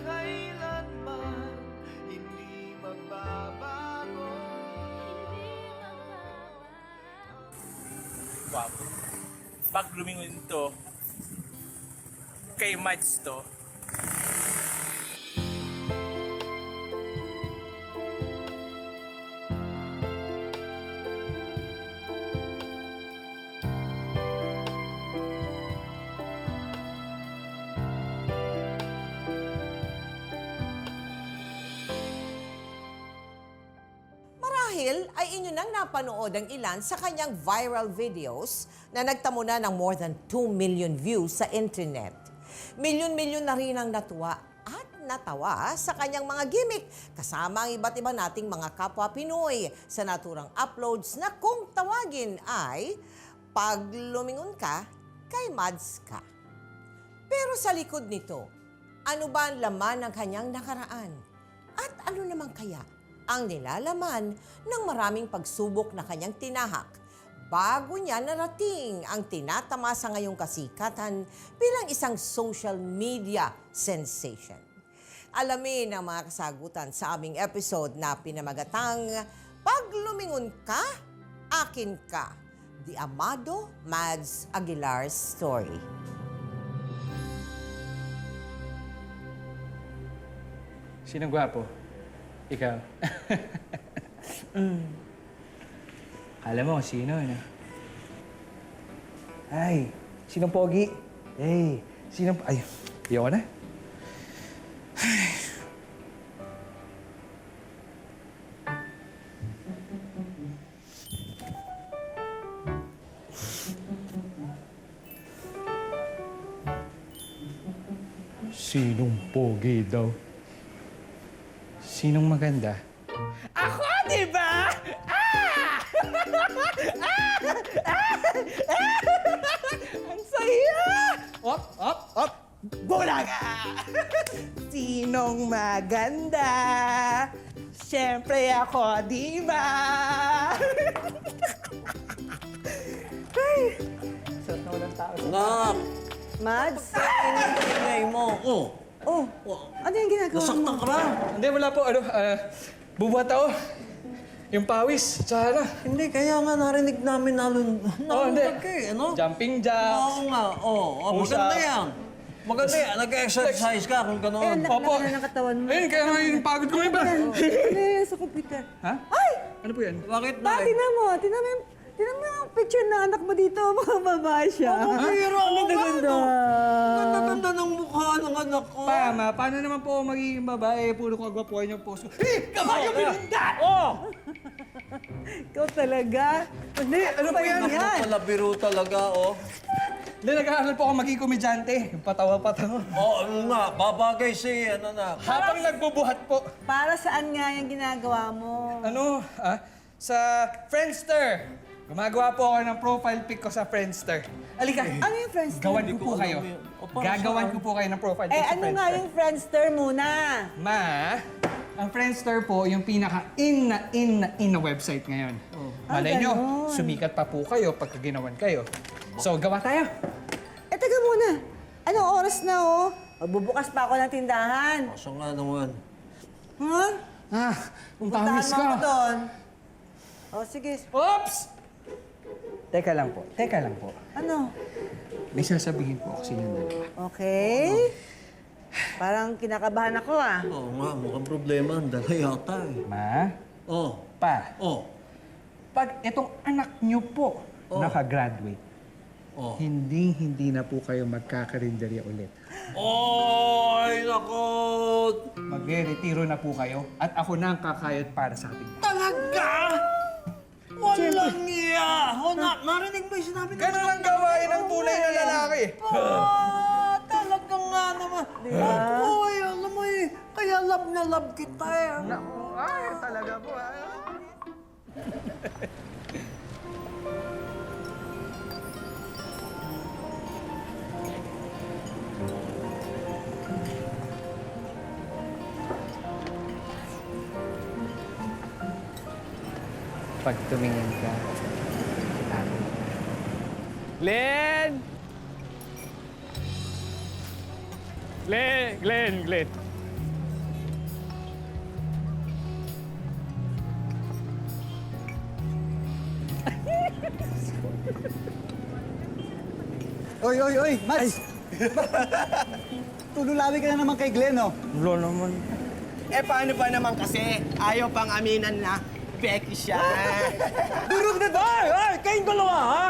kailanman hindi magbabago. Wow. Pag lumingon ito, kay Mads to. Marahil ay inyo nang napanood ang ilan sa kanyang viral videos na nagtamo na ng more than 2 million views sa internet. Milyon-milyon na rin ang natuwa at natawa sa kanyang mga gimmick kasama ang iba't iba nating mga kapwa Pinoy sa naturang uploads na kung tawagin ay Pag Lumingon Ka, Kay Mads Ka. Pero sa likod nito, ano ba ang laman ng kanyang nakaraan? At ano naman kaya ang nilalaman ng maraming pagsubok na kanyang tinahak bago niya narating ang tinatamasa ngayong kasikatan bilang isang social media sensation. Alamin ang mga kasagutan sa aming episode na pinamagatang Pag Lumingon Ka, Akin Ka, The Amado Mads Aguilar Story. Sinong gwapo? Ikaw. Alam mo, sino, ano? Ay, sinong pogi? Ay, sinong... Ay, ayoko na. Sinong pogi daw? Sinong maganda? Ako, di ba? Ang saya! Op! Bulaga! Sinong maganda? Siyempre ako, di ba? Suot na walang tao. Anak! Mads, Ingay mo. oh, ano yung ginagawa mo? Nasaktan ka ba? Hindi, wala po. Bubuhat ako. Yung pawis, tsaka na. Hindi, kaya nga narinig namin hindi. nalundag ka eh, ano? Jumping jacks. Oo nga, maganda yan. Maganda yan. Nag-exercise ka kung Eh, gano'n. Opo. na ng katawan mo. Ayun, kaya nga yung pagod ko ngayon ba? Ano yan sa computer? Ha? Ay! Ano po yan? Bakit na? Tingnan mo yung picture na anak mo dito, mga babae siya. Biro Ang ganda. Ganda ng mukha ng anak ko. Pama, paano naman po magiging babae? Puro kagwapuan yung post ko. Kabayo bilinda! Ikaw talaga. Hindi, ano ba yan? Anak mo pala biro talaga, oh. Hindi, nag-aaral po ako maging komedyante. Yung patawa-patawa. Oo nga, babagay si, ano na. Habang nagbubuhat po. Para saan nga yung ginagawa mo? Ano? Sa Friendster. Gumagawa po ako ng profile pic ko sa Friendster. Alika. Ano yung Friendster? Gawan ko po alam kayo. yun. O, paano Gagawan saan? ko po kayo ng profile pic Eh, sa ano Friendster. nga yung Friendster muna? Ma, ang Friendster po yung pinaka-in na website ngayon. Malay nyo, ganon. sumikat pa po kayo pagka ginawan kayo. So, gawa tayo. Eh, taga muna. Anong oras na, oh? Magbubukas pa ako ng tindahan. Kaso nga naman. Ha? Kung Puntahan tamis mo ako ka. doon. Oh, sige. Oops! Teka lang po. Ano? May sasabihin po ako sa inyo dalawa. Okay. Parang kinakabahan ako, ah. Oo nga, mukhang problema. Ang dala yata eh. Ma, Oh, pa, oh, pag itong anak nyo po nakagraduate, hindi na po kayo magkakarinderya ulit. Ay, nako! Magre-retiro na po kayo at ako na ang kakayod para sa ating lahat. Talaga? Walang iya! Narinig mo yung sinabi ng Ganun ang gawain ng tunay na lalaki. talaga nga naman. Uy, alam mo eh, kaya love na love kita eh. Ay, talaga po. Pag tumingin ka, Glenn! Glenn! Oy, Mads! Tululawi ka na naman kay Glenn, oh. Wala naman. Eh, paano ba naman kasi? Ayaw pang aminan na Becky siya. Durog na tayo! Ay, kayong dalawa, ha?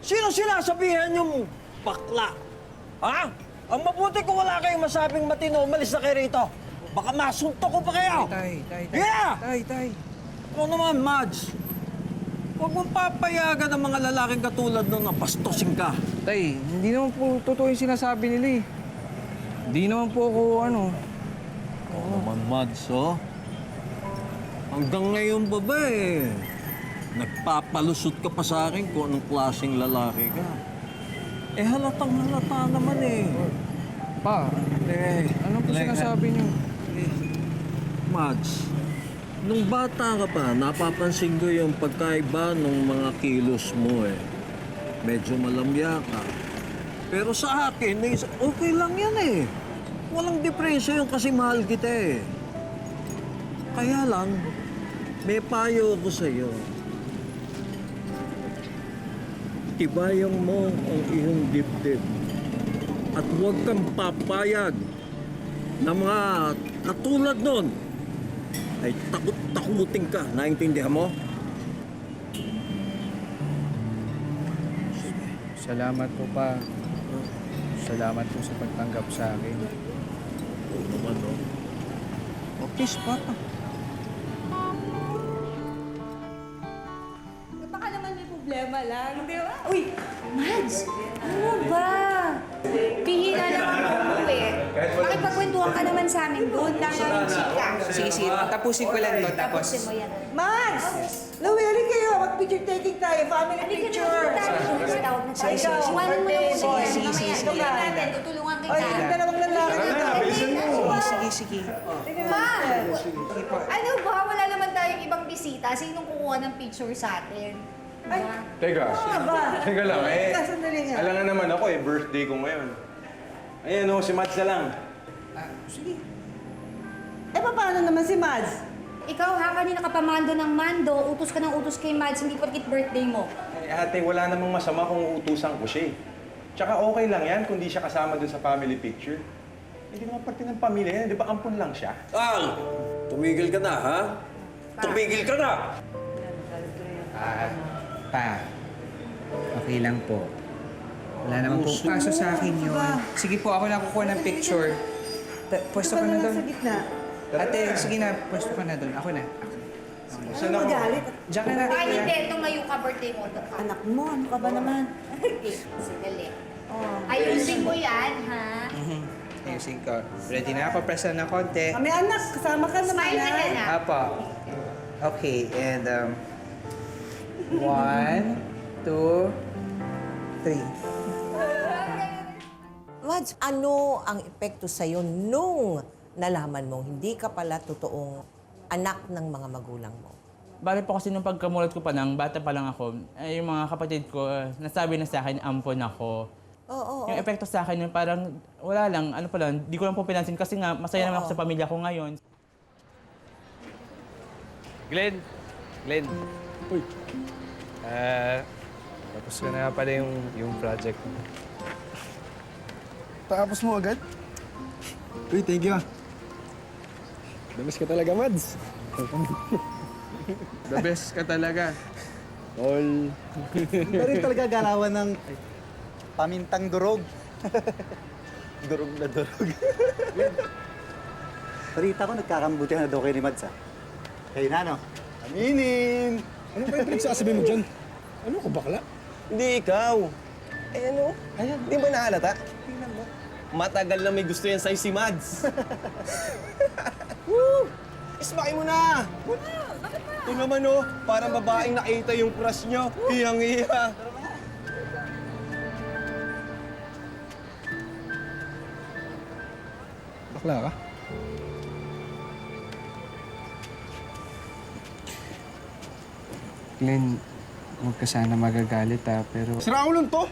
Sino sinasabihan yung bakla? Ha? Ang mabuti kung wala kayong masabing matino, umalis na kayo rito. Baka masuntok ko pa kayo! Tay. Yeah! Tay. Ikaw naman, Mads. Huwag mong papayagan ng mga lalaking katulad nung napastosin ka. Tay, hindi naman po totoo yung sinasabi nila eh. Hindi naman po ako, Oo naman, Mads, oh. Hanggang ngayon ba nagpapalusot ka pa sa akin kung anong klaseng lalaki ka. Eh, halatang halata naman eh. Pa, ano po sinasabi niyo? Mads, nung bata ka pa, napapansin ko yung pagkaiba ng mga kilos mo eh. Medyo malamya ka. Pero sa akin, okay lang yan eh. Walang depresya yung kasi mahal kita eh. Kaya lang, may payo ako sa'yo. Tibayan mo ang iyong dibdib. At huwag kang papayag na mga katulad nun ay takot-takutin ka. Naintindihan mo? Salamat po pa. Salamat po sa pagtanggap sa akin. Oo naman, no? O, kiss pa. Baka naman may problema lang, di ba? Uy, Mads! Ano ba? Pihira naman ako eh. Makipagkwentuhan ka naman sa amin doon. Lang namin chika. Sige, tapusin ko lang to. Tapusin mo yan. Mads! Laweri kayo. Mag-picture taking tayo. Family picture. Tawag na tayo. Iwanan mo lang muna yan. Mamaya, tingnan natin. Tutulungan kita. Ay, yung dalawang lalaki dito. Sige. Ma! Ano ba? Wala naman tayong ibang bisita. Sinong kukuha ng picture sa atin? Ay, Teka, teka lang eh. sandali nga. Alam nga naman ako eh, birthday ko ngayon. Ayan o, si Mads na lang. Sige. Eh, paano naman si Mads? Ikaw ha, kanina ka pa mando ng mando. Utos ka ng utos kay Mads, hindi porkit birthday mo. Ay, ate, wala namang masama kung uutusan ko siya eh. Tsaka okay lang yan kung di siya kasama dun sa family picture. Hindi naman parte ng pamilya yan, di ba ampun lang siya? Al! Tumigil ka na, ha? Tumigil ka na! Pa, okay lang po. Wala naman po kaso sa akin yun. Sige po, ako na kukuha ng picture. Pwesto ka na doon. Sa gitna. Ate, sige na, pwesto ka na doon. Ako na. Saan ako? Magalit. Diyan ka na. Ay, hindi. Tumayo ka, birthday mo. Doon ka. Anak mo, ano ka ba naman? Okay, sige. Ayusin mo yan, ha? Ayusin ko. Ready na ako, press na ng konti. Kami anak, kasama ka naman. Smile ka na. Apa. Okay, and 1, 2, 3. Mads, ano ang epekto sa'yo nung nalaman mo hindi ka pala totoong anak ng mga magulang mo? Bale po kasi nung pagkamulat ko pa lang, bata pa lang ako, ay yung mga kapatid ko, nasabi na sa akin, ampon ako. Oo. Yung epekto sa akin, yung parang wala lang, ano pa lang, di ko lang po pinansin kasi nga masaya naman ako sa pamilya ko ngayon. Glenn. Uy. Tapos ko na pala yung project. Tapos mo agad? Uy, thank you. The best ka talaga, Mads. The best ka talaga. All. Iba rin talaga galawan ng pamintang durog. Durog na durog. Balita ko, nagkakambutihan na daw kayo ni Mads, ha? Kayo na, no? Aminin! Ano ba yung pinagsasabi mo dyan? Ano ko, bakla? Hindi ikaw. Eh ano? Ayan, di ba nahalata? Tingnan mo. Matagal na may gusto yan sa'yo si Mads. Woo! Ismaki mo na! Wala! Bakit ba? Ito naman oh, parang babaeng nakita yung crush nyo. Hiyang-hiya. Bakla ka? Glenn, huwag ka sana magagalit pero... Sira ulo to!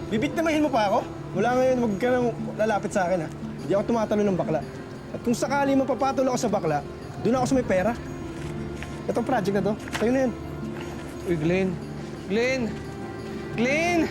Bibitnamahin mo pa ako? Mula ngayon, huwag ka nang lalapit sa akin, ha? Hindi ako tumatalo ng bakla. At kung sakali mapapatol ako sa bakla, doon ako sa may pera. Itong project na to, sa'yo na yan. Uy, Glenn!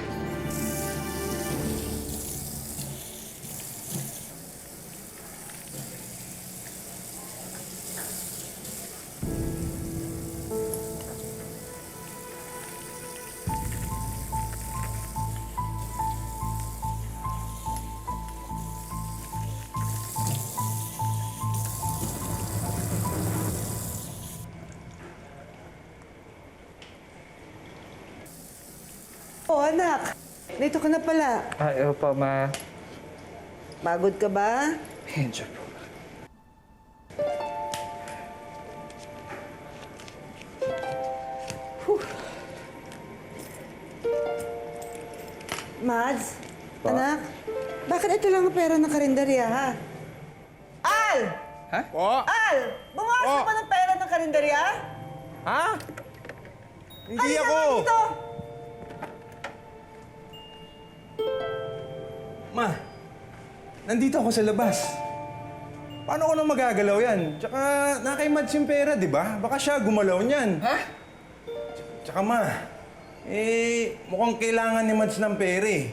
Oh, anak. Dito ka na pala. Ay, opo, ma. Pagod ka ba? Medyo po. Mads, anak, bakit ito lang ang pera ng karinderya, ha? Al! Ha? Al! Bumawas ka ba ng pera ng karinderya? Ha? Hindi Halika ako! nga dito! Ma, nandito ako sa labas. Paano ko nang magagalaw yan? Tsaka nakay Mads yung pera, di ba? Baka siya gumalaw niyan. Ha? Tsaka ma, mukhang kailangan ni Mads ng pera eh.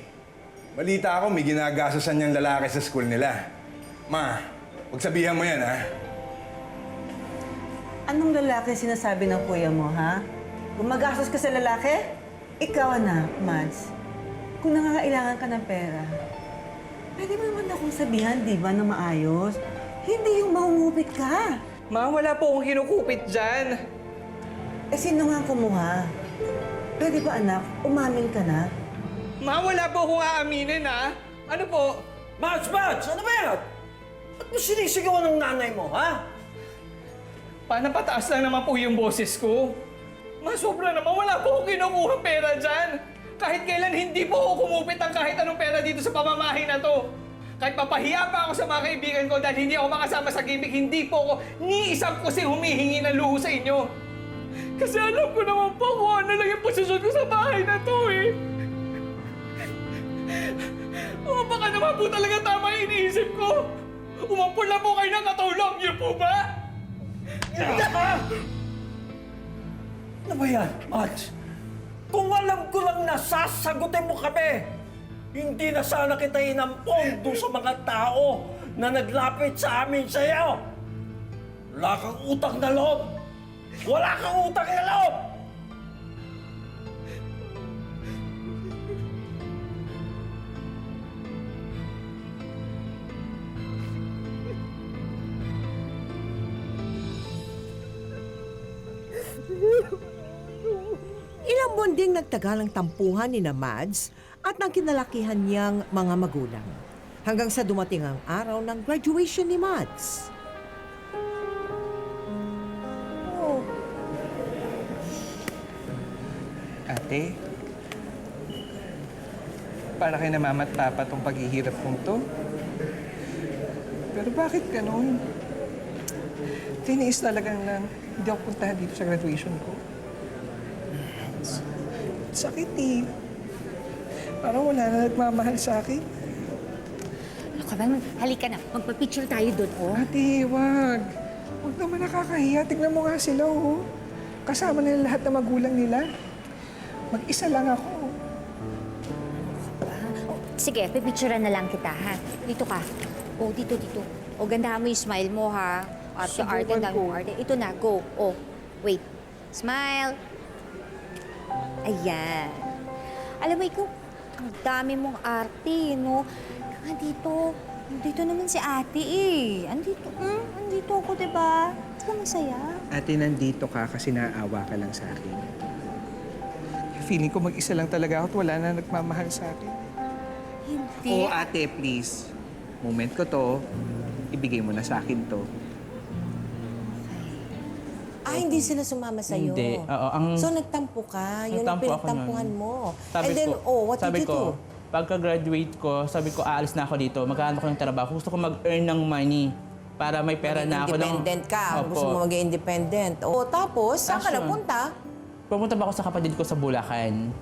Balita ako, may ginagastosan niyang lalaki sa school nila. Ma, huwag sabihan mo yan, ha? Anong lalaki sinasabi ng kuya mo, ha? Gumagastos ka sa lalaki? Ikaw, anak, Mads. Kung nangangailangan ka ng pera, pwede mo naman akong sabihan, di ba, na maayos? Hindi yung mangungupit ka. Ma, wala po akong kinukupit dyan. Eh, sino nga ang kumuha? Pwede ba, anak, umamin ka na? Ma, wala po akong aaminin, ha? Ano po? Mads! Ano ba yan? Ba't mo sinisigawan ng nanay mo, ha? Panapataas lang naman po yung boses ko. Ma, sobra naman. Wala po akong kinukuha pera dyan. Kahit kailan hindi po ako kumupit ang kahit anong pera dito sa pamamahay na to. Kahit papahiya pa ako sa mga kaibigan ko dahil hindi ako makasama sa gimmick, hindi po ako ni isang kusing humihingi ng luho sa inyo. Kasi alam ko naman po kung ano lang yung posisyon ko sa bahay na to eh. O baka naman po talaga tama yung iniisip ko. Umampun lang po kayo ng katulong, yun po ba? Ano ba yan, Mads? Kung alam ko lang na sasagutin mo kami, hindi na sana kita inampon doon sa mga tao na naglapit sa amin sa'yo. Wala kang utang na loob. Wala kang utang na loob! Ilang buwan ding nagtagal ang tampuhan ni na Mads at ng kinalakihan niyang mga magulang. Hanggang sa dumating ang araw ng graduation ni Mads. Ate, para kay na mama at papa tong paghihirap kong to. Pero bakit ganun? Tiniis talagang na hindi ako puntahan dito sa graduation ko. Sakit eh. Parang wala na nagmamahal sa akin. Ano ka ba? Halika na. Magpa-picture tayo doon, oh. Ate, wag. Wag naman nakakahiya. Tignan mo nga sila, oh. Kasama nila lahat ng magulang nila. Mag-isa lang ako. Sige, pipicturean na lang kita, ha? Dito ka. Oh, dito. Oh, gandahan mo yung smile mo, ha? Arte, dami mo arte. Ito na, go. Oh, wait. Smile. Ayan. Alam mo, ikaw, ang dami mong arte, no? Kaya dito naman si ate, eh. Andito ako, diba? Di ka masaya? Ate, nandito ka kasi naaawa ka lang sa akin. Feeling ko mag-isa lang talaga ako at wala na nagmamahal sa akin. Hindi. Oo, ate, please. Moment ko to. Ibigay mo na sa akin to. Hindi sila sumama sa'yo. Hindi. Oo, So, nagtampo ka. Yun ang Nagtampo ako pinagtampuhan nun. mo. Sabi And then, ko, what did sabi you do? ko, pagka-graduate ko, sabi ko, aalis na ako dito. Magkano ko ng trabaho. Gusto ko mag-earn ng money para may pera na ako. Independent ka. Opo. Gusto mo maging independent. O, tapos, saan ka Kaso, napunta? Pumunta ba ako sa kapatid ko sa Bulacan?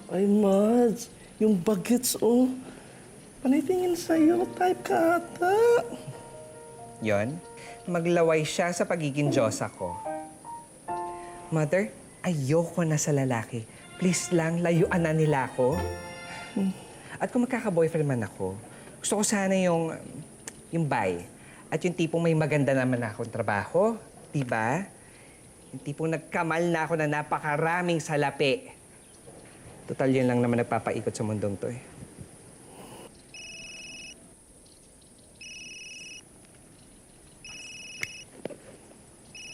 Ay, Mads, yung bagets, oh. Panitingin sa'yo, type ka ata. Yon, maglaway siya sa pagiging Diyosa ko. Mother, ayoko na sa lalaki. please lang, layuan na nila ako. At kung magkaka-boyfriend man ako, gusto ko sana yung bi. At yung tipong may maganda naman akong trabaho, diba? Yung tipong nagkamal na ako na napakaraming salapi. Total, yun lang naman nagpapaikot sa mundong to eh.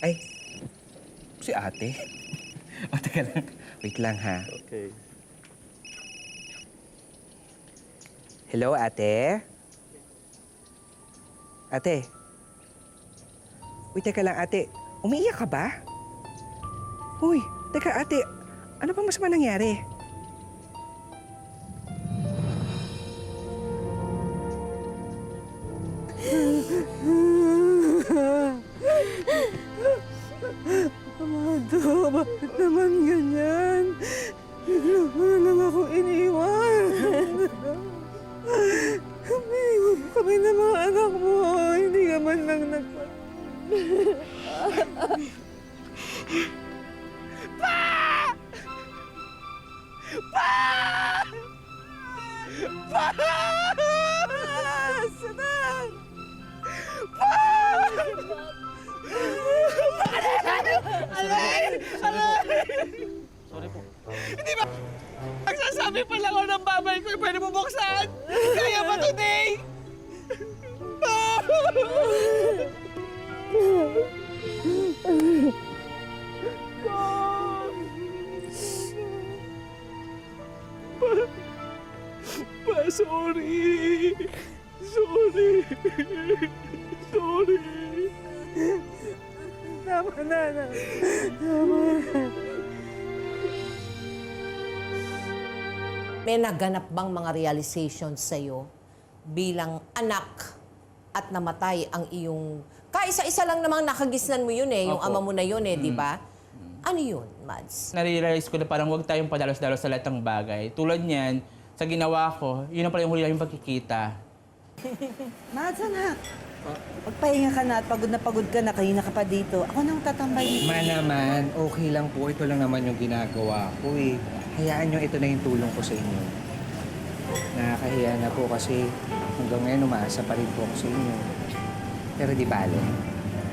Ay, si ate. O, teka lang. Wait lang, ha? Okay. Hello, ate? Ate? Uy, teka lang, ate. Umiiyak ka ba? Uy, teka, ate. Ano bang masama nangyari? Amado, bakit naman ganyan? Bigla mo na lang ako iniwan. Kami na mga anak mo, hindi ka man lang Nagsasabi pa lang ako ng babay ko, pwede mo buksan! Kaya ba today? Sorry! Sorry! Sorry! Tama na. May naganap bang mga realizations sa'yo bilang anak at namatay ang iyong... Kaisa-isa lang namang nakagisnan mo yun eh, yung Opo. ama mo na yun eh, di ba? Ano yun, Mads? Narealize ko na parang huwag tayong padalos-dalos sa lahat ng bagay. Tulad niyan, sa ginawa ko, yun ang pala yung huli yung pagkikita. Mads, anak. Magpahinga ka na at pagod ka na, kanina ka pa dito. Ako nang tatambay dito. Ma naman, okay lang po. Ito lang naman yung ginagawa ko eh. Hayaan nyo, ito na yung tulong ko sa inyo. Nakakahiya na po kasi hanggang ngayon umaasa pa rin po ako sa inyo. Pero di bale,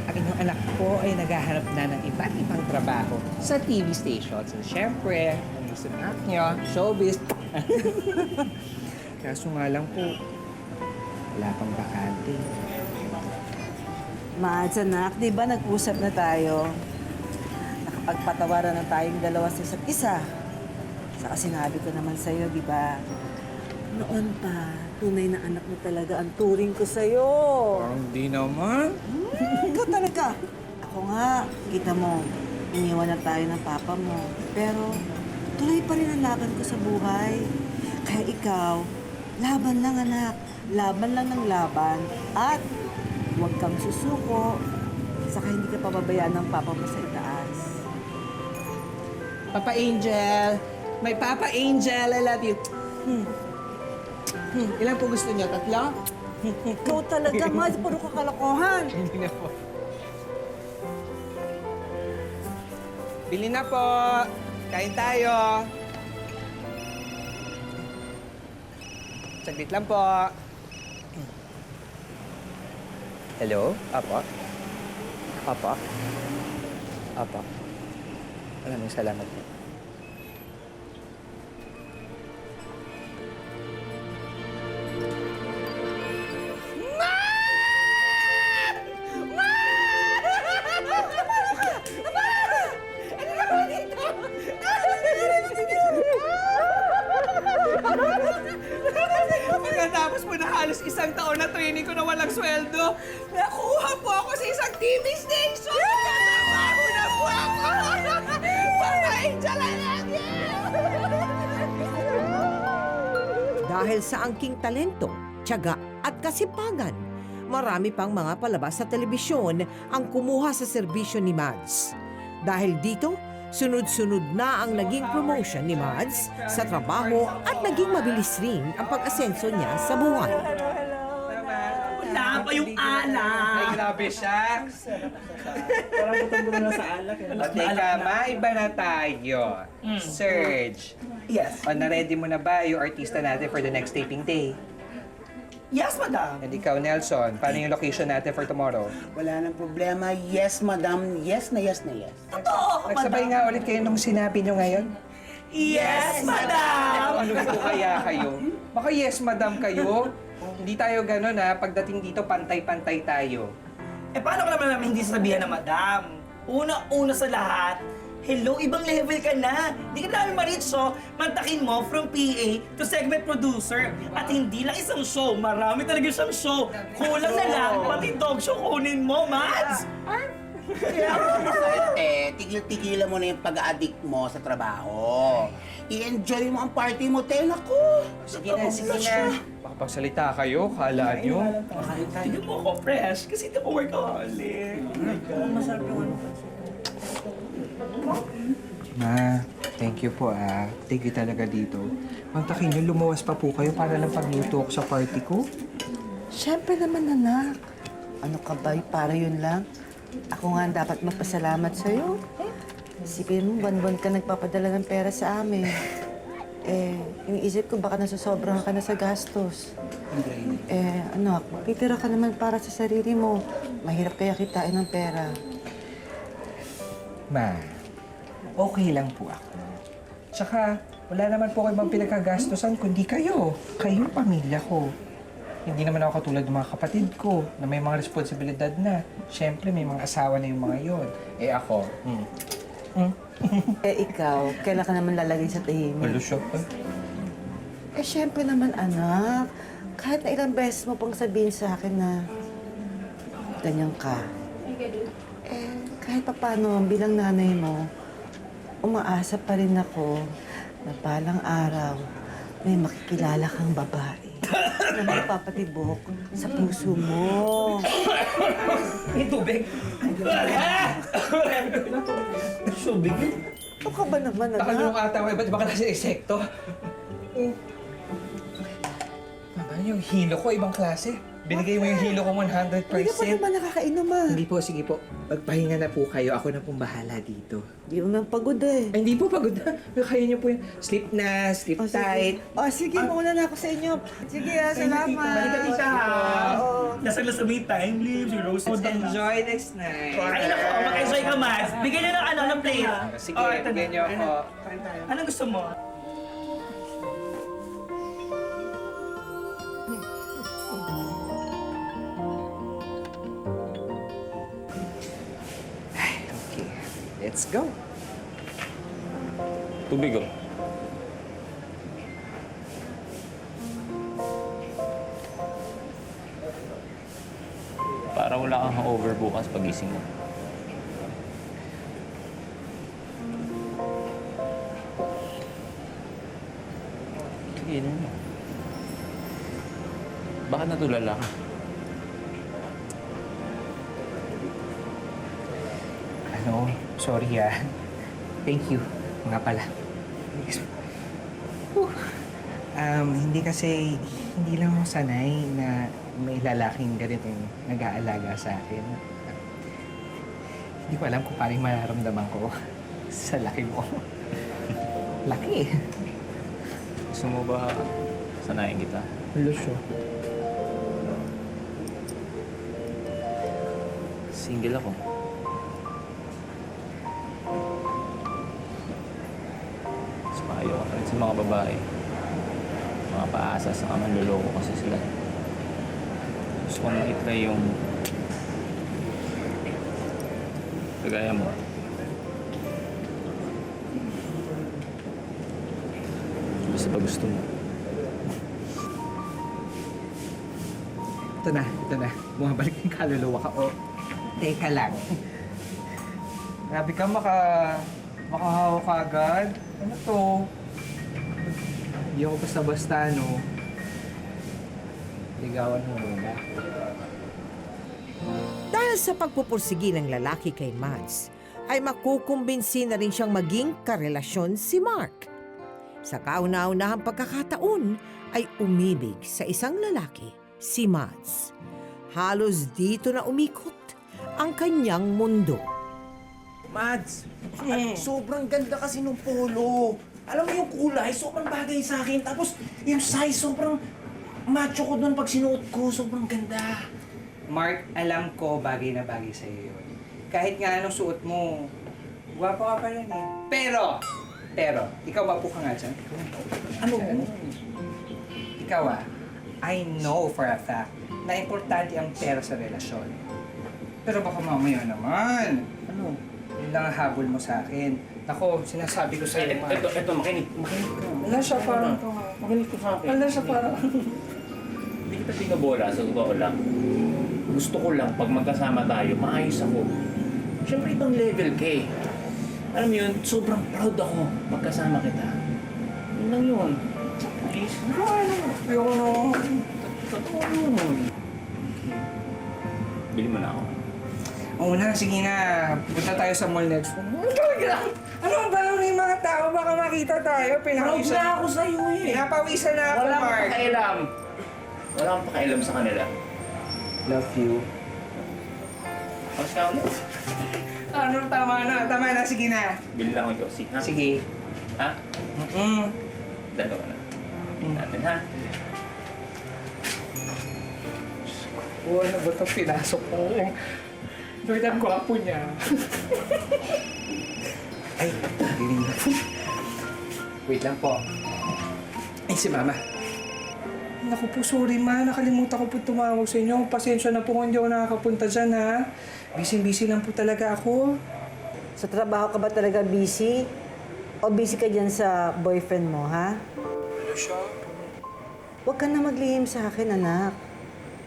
ang inyong anak po ay naghahanap na ng iba't ibang trabaho sa TV station. So, syempre, ang gusto ng anak nyo, showbiz. Kaso nga lang po, wala pang bakante. Mads, anak, di ba nag-usap na tayo? Nakapagpatawaran na tayong dalawa sa isa't isa. Saka sinabi ko naman sa'yo, di ba? Noon pa, tunay na anak mo talaga ang turing ko sa'yo. Parang di naman. Ikaw talaga. Ako nga, kita mo, iniwan na tayo ng papa mo. Pero tuloy pa rin ang laban ko sa buhay. Kaya ikaw, laban lang anak. Laban lang ng laban. At huwag kang susuko. Saka hindi ka pababayaan ng papa mo sa itaas. Papa Angel! My Papa Angel, I love you. Ilan po gusto niyo? Tatlo? Ikaw talaga, Mads. Puro kakalokohan. Hindi na po. Bili na po. Kain tayo. Saglit lang po. Hello? Apo? Apo? Apo? Maraming salamat po. Pagkatapos po na halos isang taon na training ko na walang sweldo, nakuha po ako sa isang TV station! Nagtatrabaho na po ako! Papa Angel, I love you! Dahil sa angking talento, tiyaga at kasipagan, marami pang mga palabas sa telebisyon ang kumuha sa serbisyo ni Mads. Dahil dito, sunod-sunod na ang naging promotion ni Mads sa trabaho at naging mabilis rin ang pag-asenso niya sa buhay. Wala pa yung alak. Ay, grabe siya. Parang butang na sa alak. O, teka, maiba na tayo. Serge. Yes. O, na-ready mo na ba yung artista natin for the next taping day? Yes, madam. And ikaw, Nelson, paano yung location natin for tomorrow? Wala nang problema. Yes, madam. Yes na yes na yes. Totoo, Nagsabay nga ulit kayo nung sinabi nyo ngayon. Yes, madam. Ano po kaya kayo? Baka yes, madam kayo? Hindi tayo gano'n ha. Pagdating dito, pantay-pantay tayo. Eh, paano ka naman hindi sasabihan na madam? Una-una sa lahat, hello, ibang level ka na. Hindi ka namin maritso, mantakin mo from PA to segment producer. At hindi lang isang show, marami talaga siyang show. Kulang na lang, pati dog show kunin mo, Mads. Tigil-tigilan mo na yung pag-addict mo sa trabaho. I-enjoy mo ang party mo, tela ko. Sige na, sige na. Baka pagsalita kayo, kala nyo. Tignan mo ako fresh, kasi ito ko workaholic. Masarap yung Ma, thank you po ah. Thank you talaga dito. Mantakin nyo, lumawas pa po kayo para lang pagluto ako sa party ko. Siyempre naman, anak. Ano ka ba? Para yun lang. Ako nga ang dapat magpasalamat sa'yo. Isipin mo, buwan-buwan ka nagpapadala ng pera sa amin. Yung isip ko baka nasusobrahan ka na sa gastos. Anak, titira ka naman para sa sarili mo. Mahirap kaya kitain ng pera. Ma, okay lang po ako. Tsaka, wala naman po kayo bang pinagkagastosan kundi kayo. Kayo, pamilya ko. Hindi naman ako katulad ng mga kapatid ko na may mga responsibilidad na. Siyempre, may mga asawa na yung mga yon. Ako, Ikaw, kailan ka naman lalagay sa tahimik? malusok pa. Siyempre naman, anak. Kahit na ilang beses mo pang sabihin sa akin na ganyan ka. Kahit pa paano, bilang nanay mo, umaasa pa rin ako na balang araw may makikilala kang babae na magpapatibok sa puso mo. May tubig. Tubig. Ano ka ba naman, Nakalulong anak? ata ko, iba't baka nasa insekto. Mama, yung hilo ko, ibang klase. Binigay mo yung hilo ko 100%. Hindi ka pa naman nakakainom, Hindi po, sige po. Magpahinga na po kayo. Ako na pong bahala dito. Hindi mo nang pagod eh. Ay, hindi po, pagod na. Kaya niyo po yun. Sleep na, sleep tight. Sige, mauna na ako sa inyo. Sige, salamat. Balik ka isa ha. Oo. Lasag-lasag mo yung time leaves, yung rose Let's enjoy this night. Ay, naku, mag-enjoy ka, Mads. Bigyan niyo ng plate. Sige, bigyan niyo ako. Anong gusto mo? Okay, let's go. Tubig oh. Para wala kang hangover bukas pagising mo. Sige, inom mo. Bakit natulala ka? Sorry ah. Thank you. Nga pala. Hindi kasi, hindi lang ako sanay na may lalaking ganitong nag-aalaga sa akin. Hindi ko alam kung paano yung mararamdaman ko sa laki mo. Laki. Gusto mo ba sanayin kita? Lusyo. Single ako. Mas maayo ka rin sa mga babae. Mga paasa sa manloloko kasi sila. Gusto ko na itry yung kagaya mo. Basta ba gusto mo? Ito na. Bumabalik yung kaluluwa ka. O, teka lang. Grabe ka, makahawa ka agad. Ano to? Hindi ako basta-basta, no? Ligawan mo muna. Dahil sa pagpupursigi ng lalaki kay Mads, ay makukumbinsi na rin siyang maging karelasyon si Mark. Sa kauna-unahang pagkakataon ay umibig sa isang lalaki, si Mads. Halos dito na umikot ang kanyang mundo. Mads, sobrang ganda kasi nung polo. Alam mo yung kulay, sobrang bagay sa akin. Tapos yung size, sobrang macho ko doon pag sinuot ko. Sobrang ganda. Mark, alam ko bagay na bagay sa'yo yun. Kahit nga anong suot mo, guwapo ka pa rin eh. Pero, ikaw mapo ka nga dyan. Ano? Ikaw I know for a fact na importante ang pera sa relasyon. Pero baka mamaya naman. Ano? Yun lang ang habol mo sa akin. Ako, sinasabi ko sa'yo, Mark. Ito, makinig ka. Wala siya parang... Makinig ka sa akin. Wala siya parang... Hindi kita binobola, sa totoo lang. Gusto ko lang, pag magkasama tayo, maayos ako. Siyempre, ibang level ka eh. Alam mo yun, sobrang proud ako magkasama kita. Yun lang yun. Please. Ayoko na. Totoo yun. Bili mo na ako. Oo na, sige na. Punta tayo sa mall next. Ano ba naman yung mga tao? Baka makita tayo. Proud na ako sa'yo eh. Pinapawisan na ako, Wala Mark. akong pakialam. Wala akong pakialam sa kanila. Love you. Tapos ka ulit. Ano, tama na. Sige na. Bili lang ako, Josie. Ha? Sige. Ha? Dalawa na. Natin, ha? Oo, ano ba itong pinasok ko? Lord, ang gwapo niya. Ay, diling na. Wait lang po. Ay, si Mama. Naku po, sorry ma. Nakalimutan ko po tumawag sa inyo. Pasensya na po kung hindi ako nakakapunta dyan, ha? Busy-busy lang po talaga ako. Sa trabaho ka ba talaga busy? O busy ka dyan sa boyfriend mo, ha? Ano siya? Huwag ka na maglihim sa akin, anak.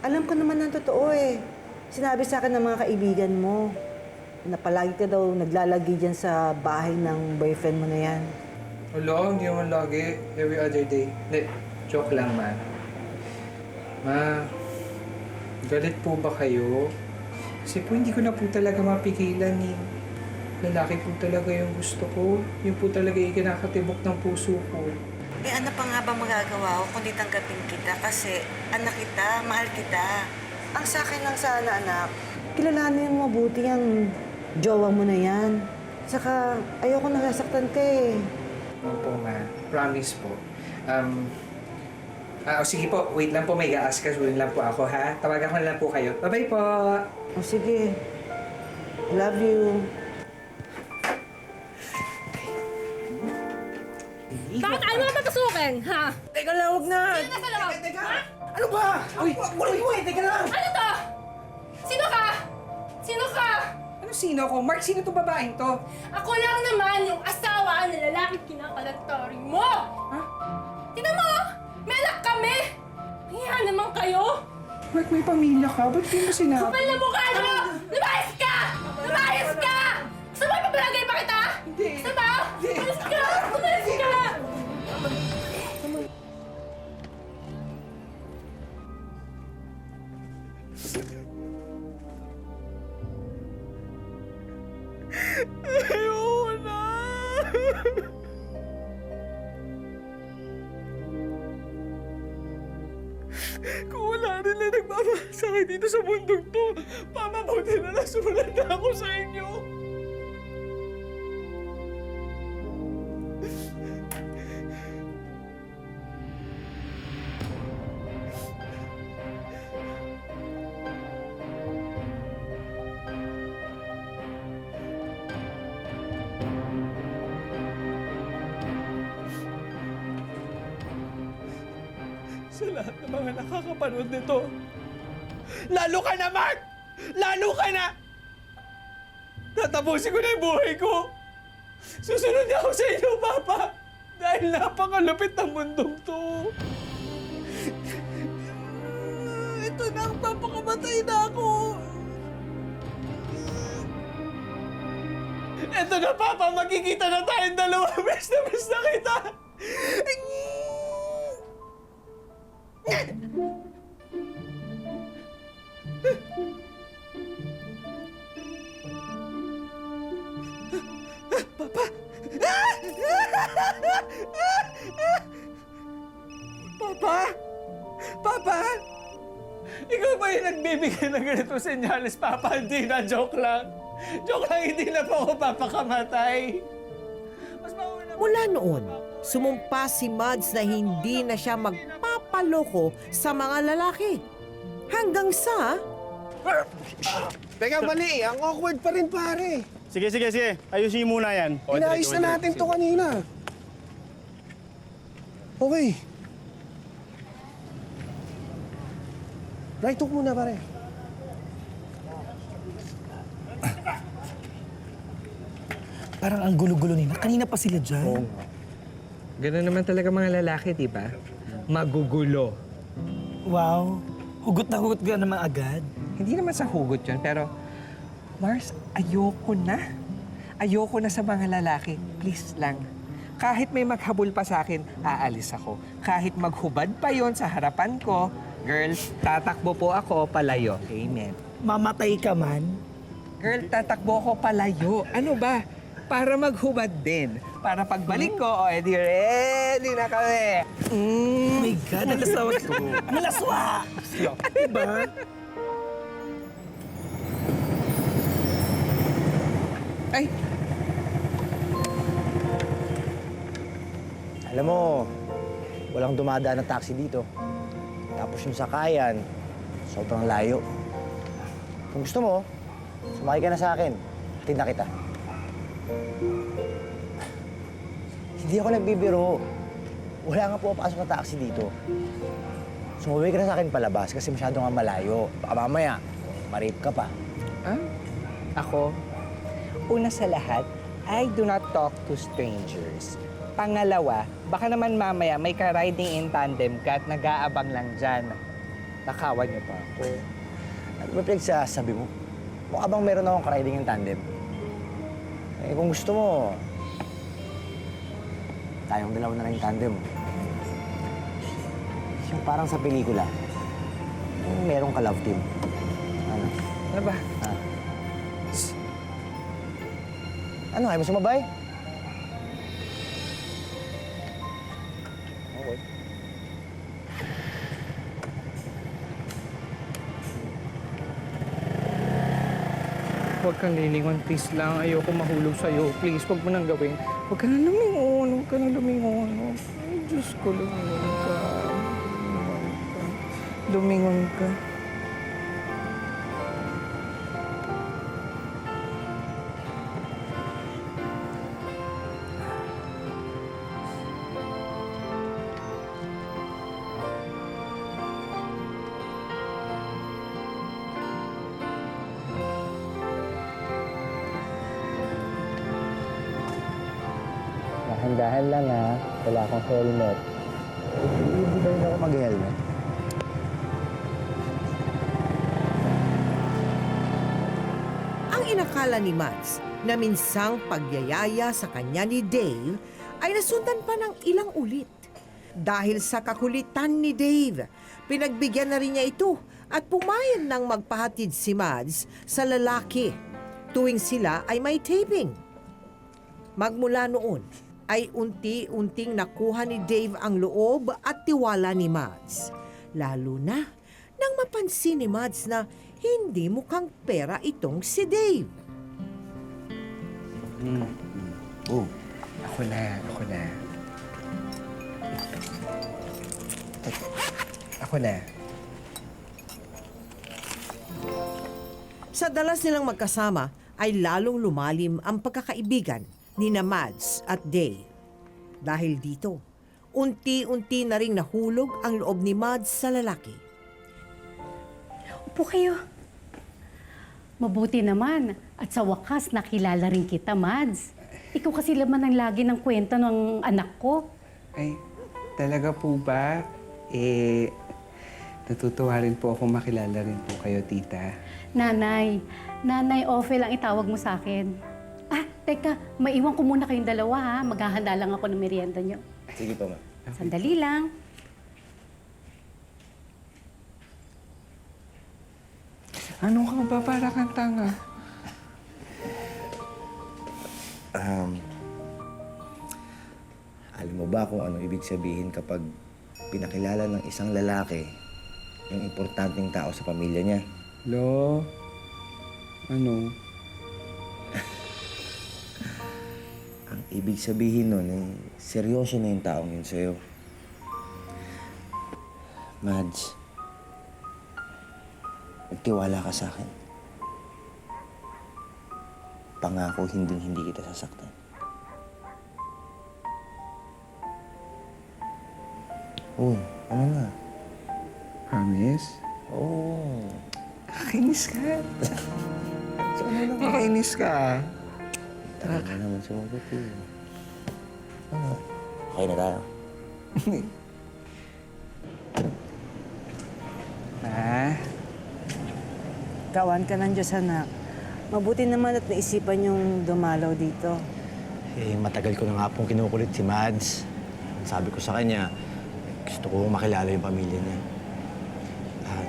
Alam ko naman ng totoo eh. Sinabi sa akin ng mga kaibigan mo na palagi ka daw naglalagi dyan sa bahay ng boyfriend mo na yan. Wala, hindi naman lagi. Every other day. Hindi, joke lang, ma. Ma, galit po ba kayo? Kasi po hindi ko na po talaga mapigilan eh. Lalaki po talaga yung gusto ko. Yung po talaga yung kinakatibok ng puso ko. Eh ano pa nga ba magagawa ko kundi tanggapin kita kasi anak kita, mahal kita. Ang sa akin lang sana, anak, kilalanin mo mabuti ang jowa mo na yan. Saka ayoko nasasaktan ka eh. Opo, ma. Promise po. Sige po. Wait lang po. May ga-ask-ask lang po ako, ha? Tawagan ko na lang po kayo. Bye-bye po. O sige. Love you. Bakit ayaw mo papasukin, ha? Teka lang, huwag na. Sino nasa loob? Teka. Ha? Ano ba? Uy, wala mo eh. Teka lang. Ano to? Sino ka? Sino ka? Ano sino ko? Mark, sino to babaeng to? Ako lang naman yung asawa ng lalaking kinakalantorin mo! Ha? Tignan mo! May anak kami! Hiya naman kayo! Mark, may pamilya ka? Ba't di mo sinabi? Kapal na mukha nyo! Lumayas ka! Lumayas ka! Gusto mo ipapalagay pa kita? Hindi. Gusto mo? Lumayas ka! Lumayas ka! Ayoko na! Kung wala rin na nagmamahal dito sa mundong to, pamabuti na nasulat na ako sa inyo. Sa lahat ng mga nakakapanood nito, lalo ka na, Mark! Lalo ka na! Tatapusin ko na yung buhay ko! Susunod ako sa inyo, Papa! Dahil napakalupit ng mundong to! Ito na ang papakamatay na ako! Ito na, Papa! Magkikita na tayong dalawa! Bes na kita! Papa! Papa! Papa! Ikaw ba yung nagbibigay binibigyan ng ganito senyales, Papa, hindi na, joke lang. Joke lang, hindi na po ako papakamatay. Mas mauna Mula noon, sumumpa si Mads na hindi na siya magpapaloko sa mga lalaki. Hanggang sa... Teka, mali. Ang awkward pa rin, pare. Sige. Ayusin mo muna yan. Inayos na natin to kanina. Okay. Right hook muna, pare. Parang ang gulo-gulo nila. Kanina pa sila dyan. Ganun naman talaga mga lalaki, di ba? Magugulo. Wow. Hugot na hugot ka naman agad. Hindi naman sa hugot yun, pero... Mars, ayoko na. Ayoko na sa mga lalaki. Please lang. Kahit may maghabol pa sa akin, aalis ako. Kahit maghubad pa yon sa harapan ko, girl, tatakbo po ako palayo. Amen. Mamatay ka man. Girl, tatakbo ako palayo. Ano ba? Para maghubad din. Para pagbalik ko, edi ready na kami. Oh my God, ang lasawa ko. Ang laswa! Diba? Ay, Alam mo, walang dumadaan na taxi dito. Tapos yung sakayan, sobrang layo. Kung gusto mo, sumakay ka na sa akin. Hatid na kita. Hindi ako nagbibiro. Wala nga pumapasok na taxi dito. Sumuwi ka na sa akin palabas kasi masyado nga malayo. Baka mamaya, ma-rape ka pa. ako, una sa lahat, I do not talk to strangers. Pangalawa, baka naman mamaya may ka-riding in tandem ka at nag-aabang lang dyan. Nakawan niyo pa ako. Ano ba pinagsasabi mo? Mukha bang meron akong ka-riding in tandem? Eh, kung gusto mo, tayong dalawa na lang yung tandem. Yung parang sa pelikula, yung merong ka-love team. Ano? Ano ba? Ano, ayaw mo sumabay? Okay. Huwag kang lilingon, please lang. Ayoko mahulog sa'yo. Please, huwag mo nang gawin. Huwag ka nang lumingon. Huwag ka nang lumingon. Ay, Diyos ko, lumingon ka. Lumingon ka. Dahan-dahan lang ha. Wala akong helmet. Hindi ba yun ako mag-helmet? Ang inakala ni Mads na minsang pagyayaya sa kanya ni Dave ay nasundan pa ng ilang ulit. Dahil sa kakulitan ni Dave, pinagbigyan na rin niya ito at pumayag nang magpahatid si Mads sa lalaki tuwing sila ay may taping. Magmula noon, ay unti-unting nakuha ni Dave ang loob at tiwala ni Mads. Lalo na nang mapansin ni Mads na hindi mukhang pera itong si Dave. Oh, Ako na. Ako na. Sa dalas nilang magkasama ay lalong lumalim ang pagkakaibigan ni Mads at Dave. Dahil dito, unti-unti na ring nahulog ang loob ni Mads sa lalaki. Upo kayo. Mabuti naman. At sa wakas, nakilala rin kita, Mads. Ikaw kasi laman ang lagi ng kwento ng anak ko. Ay, talaga po ba? Natutuwa rin po ako makilala rin po kayo, tita. Nanay, Ofe lang itawag mo sa akin. Teka, maiwan ko muna kayong dalawa ha. Maghahanda lang ako ng merienda nyo. sige pa, ma. Sandali lang. Ano ka ba? Para kang tanga. Alam mo ba kung ano ibig sabihin kapag pinakilala ng isang lalaki yung importanteng tao sa pamilya niya? Lo? Ano? Ang ibig sabihin nun, seryoso na yung taong yun sa'yo. Mads, magtiwala ka sa akin. Pangako hindi kita sasaktan. Uy, ano na? Promise? Oo. Kakainis ka. Kakainis ka. Tagal na naman sumagot eh. Ano? Okay na tayo. Kawan ka ng Diyos, anak. Mabuti naman at naisipan yung dumalaw dito. Matagal ko na nga pong kinukulit si Mads. Sabi ko sa kanya, gusto ko makilala yung pamilya niya.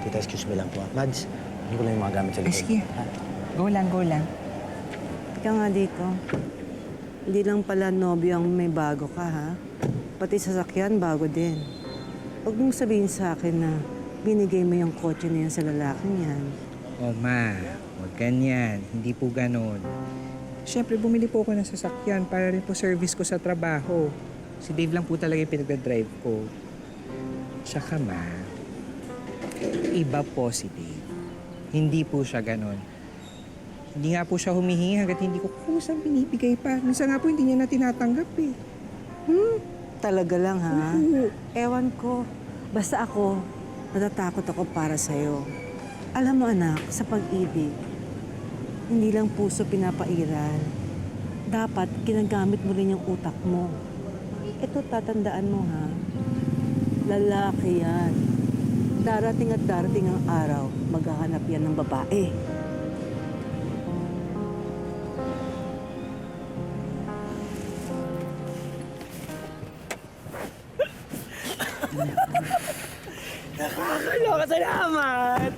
Tita, excuse me lang po. Mads, hindi ko lang yung mga gamit sa likod. Sige. Go lang. Ika nga dito. Hindi lang pala nobyo ang may bago ka, ha? Pati sasakyan, bago din. Huwag mong sabihin sa akin na binigay mo yung kotse na yan sa lalaking yan. Oh, ma. Huwag ganyan. Hindi po ganon. Siyempre, bumili po ako ng sasakyan para rin po service ko sa trabaho. Si Dave lang po talaga yung pinagdadrive ko. Tsaka, ma, iba po si Dave. Hindi po siya ganon. Hindi nga po siya humihingi hanggat hindi ko kusang binibigay pa. Minsan nga po hindi niya na tinatanggap eh. Talaga lang, ha? Ewan ko. Basta ako, natatakot ako para sa'yo. Alam mo, anak, sa pag-ibig, hindi lang puso pinapairal. Dapat ginagamit mo rin yung utak mo. Ito, tatandaan mo, ha? Lalaki yan. Darating at darating ang araw, maghahanap yan ng babae. Nakakaloka, salamat!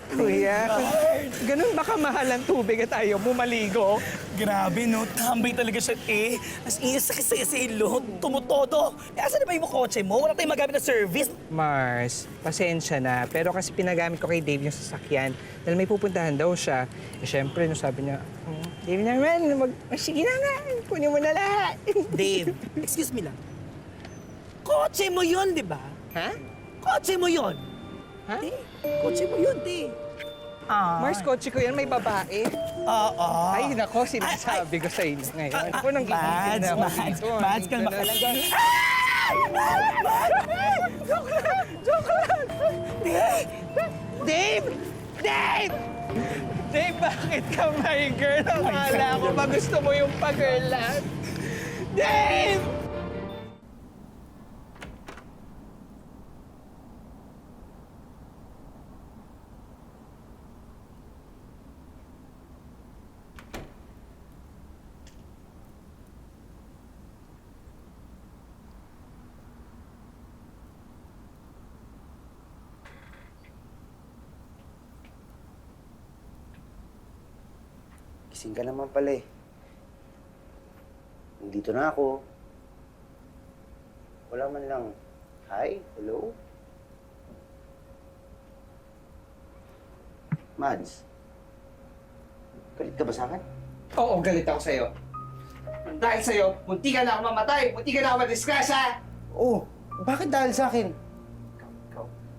Kuya, ganun ba kamahal ang tubig at ayaw mo maligo? Grabe, no? Tambay talaga siya, eh. As in, sakit sa ilo. Tumutodo. Asan na ba yung kotse mo? Wala tayong magamit na service. Mars, pasensya na. Pero kasi pinagamit ko kay Dave yung sasakyan dahil may pupuntahan daw siya. Eh, syempre, no, sabi niya, Dave naman, sige na nga, kunin mo na lahat. Dave, excuse me lang. Kotse mo yun, di ba? Ha? Kotse mo yun. Ha? Kotse mo yun, di. Mars, kotse ko yan, may babae. Oo. Ay, nako, sinasabi ko sa inyo ngayon. Ako nang gigising na ako dito. Mads, kalma ka lang. Joke lang! Dave! Dave! Dave, bakit ka my girl? Akala ko ba gusto mo yung pag-girlan? Dave! Gising ka naman pala eh. Nandito na ako. Wala man lang, hi, hello? Mads, galit ka ba sa akin? Oo, galit ako sa'yo. Dahil sa'yo, munti ka na ako mamatay, munti ka na ako madisgrasya. Oh, bakit dahil sa akin?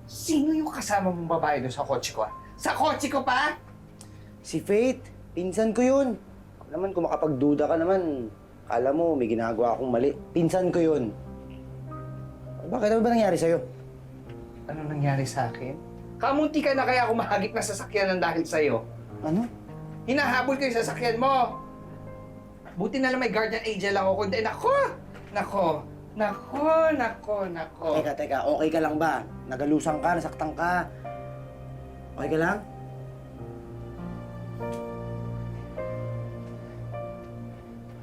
Sino yung kasama mong babae doon sa kotse ko? Sa kotse ko pa? Si Faith, pinsan ko yun. Naman kung makapagduda ka naman, akala mo may ginagawa akong mali. Pinsan ko yun. Bakit? Ano ba nangyari sa'yo? Ano nangyari sa akin? Kamunti ka na kaya ako mahagip na sasakyan ng dahil sa'yo. Ano? Hinahabol ko yung sasakyan mo. Buti na lang may guardian angel ako. Kundi, nako. Teka, okay ka lang ba? Nagalusan ka, nasaktan ka. Okay ka lang?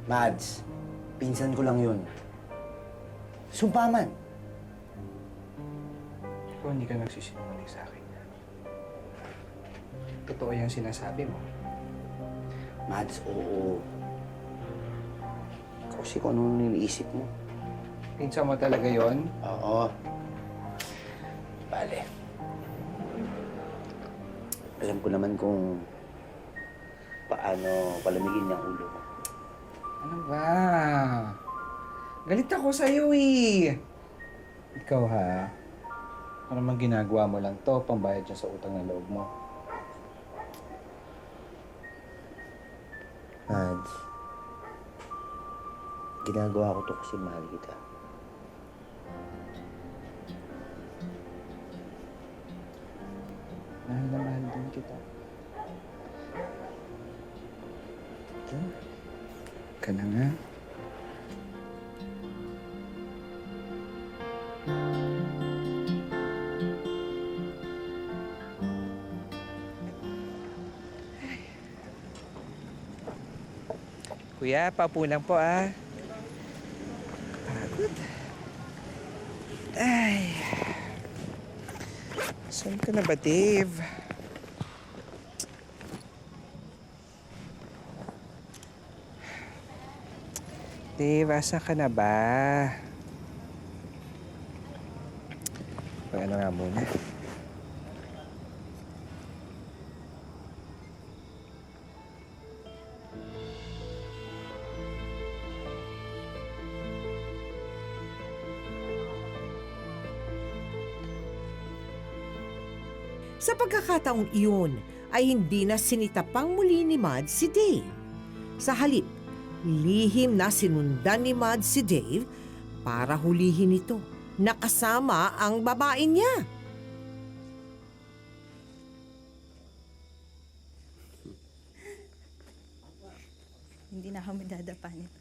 Mads, pinsan ko lang yun. Sumpaman. Ikaw hindi ka nagsisinungaling sa akin. Totoo yung sinasabi mo. Mads, oo. Kasi kung ano niliisip mo. Pinsan mo talaga yon? Oo. Bale. Alam ko naman kung paano palamigin niyang ulo mo. Ano ba? Galit ako sa'yo eh. Ikaw ha, ano naman ginagawa mo lang to, pambayad siya sa utang na loob mo. Mads, ginagawa ko to kasi mahal kita. Mahal na mahal din kita. Ka na nga. Kuya, papulang po ah. Pagod. Ay. Saan ka na ba, Dave? Dave, asa ka na ba? Ano nga muna. Sa pagkakataong iyon ay hindi na sinitapang muli ni Mads si Dave. Sa halip, lihim na sinundan ni Mads si Dave para hulihin ito na kasama ang babae niya. Hindi na ako madadapa nito.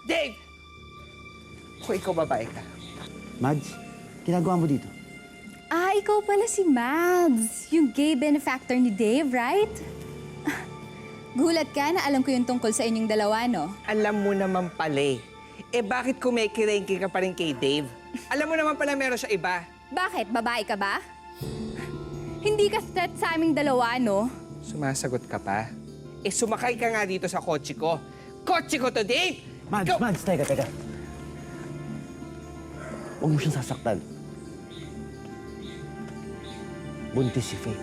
Dave! Kung ikaw babae ka. Mads, ginagawa mo dito? Ah, ikaw pala si Mads. Yung gay benefactor ni Dave, right? Gulat ka na alam ko yung tungkol sa inyong dalawa, no? Alam mo naman pala eh. Eh bakit kumikirengki ka pa rin kay Dave? Alam mo naman pala meron siya iba. Bakit? Babae ka ba? Hindi ka threat sa aming dalawa, no? Sumasagot ka pa? Eh sumakay ka nga dito sa kotse ko. Kotse ko to, Dave! Mads, Mads, teka. Huwag mo siyang sasaktan. Buntis si Faith.